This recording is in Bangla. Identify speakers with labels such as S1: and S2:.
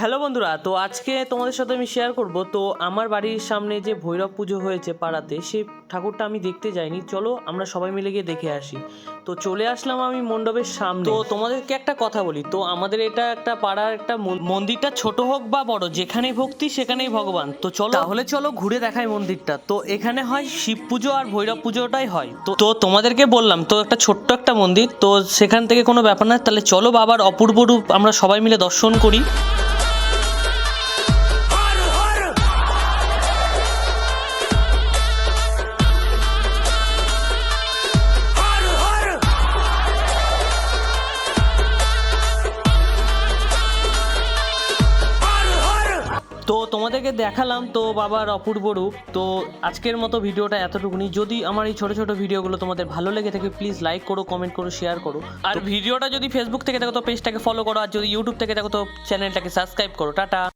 S1: হ্যালো বন্ধুরা, তো আজকে তোমাদের সাথে আমি শেয়ার করব। তো আমার বাড়ির সামনে যে ভৈরব পুজো হয়েছে পাড়াতে, সেই ঠাকুরটা আমি দেখতে যাইনি। চলো আমরা সবাই মিলে গিয়ে দেখে আসি। তো চলে আসলাম আমি মণ্ডপের সামনে। তো তোমাদেরকে একটা কথা বলি, তো আমাদের এটা একটা পাড়ার একটা মন্দিরটা ছোট হোক বা বড়, যেখানেই ভক্তি সেখানেই ভগবান। তো চলো ঘুরে দেখাই মন্দিরটা। তো এখানে হয় শিব পুজো আর ভৈরব পুজোটাই হয়। তো তোমাদেরকে বললাম তো একটা ছোট্ট একটা মন্দির, তো সেখান থেকে কোনো ব্যাপার না। তাহলে চলো বাবার অপূর্ব রূপ আমরা সবাই মিলে দর্শন করি। তো তোমাদেরকে দেখালাম তো বাবার অপূর্ব রূপ। তো আজকের মতো ভিডিওটা এতটুকুনি। যদি আমার এই ছোট ছোট ভিডিওগুলো তোমাদের ভালো লেগে থাকে, প্লিজ লাইক করো, কমেন্ট করো, শেয়ার করো। আর ভিডিওটা যদি ফেসবুক থেকে দেখো তো পেজটাকে ফলো করো, আর যদি ইউটিউব থেকে দেখো তো চ্যানেলটাকে সাবস্ক্রাইব করো। টাটা।